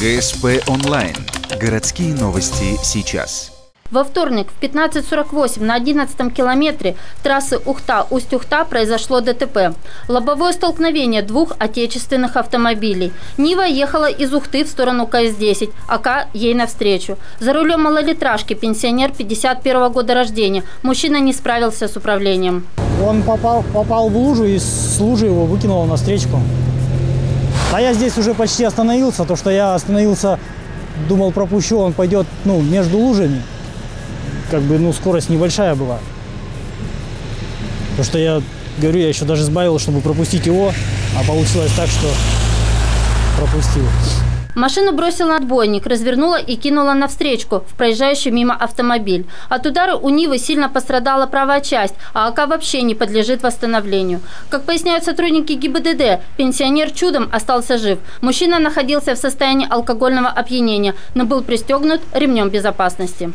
ГСП онлайн. Городские новости сейчас. Во вторник в 15:48 на 11-м километре трассы Ухта-Усть-Ухта произошло ДТП. Лобовое столкновение двух отечественных автомобилей. Нива ехала из Ухты в сторону КС-10, АК ей навстречу. За рулем малолитражки пенсионер 51-го года рождения. Мужчина не справился с управлением. Он попал в лужу и с лужи его выкинуло на встречку. А я здесь уже почти остановился, то что я остановился, думал пропущу, он пойдет между лужами. Скорость небольшая была. Потому что я говорю, я еще даже сбавил, чтобы пропустить его, а получилось так, что пропустил. Машину бросил на отбойник, развернула и кинула на встречку в проезжающий мимо автомобиль. От удара у Нивы сильно пострадала правая часть, а АК вообще не подлежит восстановлению. Как поясняют сотрудники ГИБДД, пенсионер чудом остался жив. Мужчина находился в состоянии алкогольного опьянения, но был пристегнут ремнем безопасности.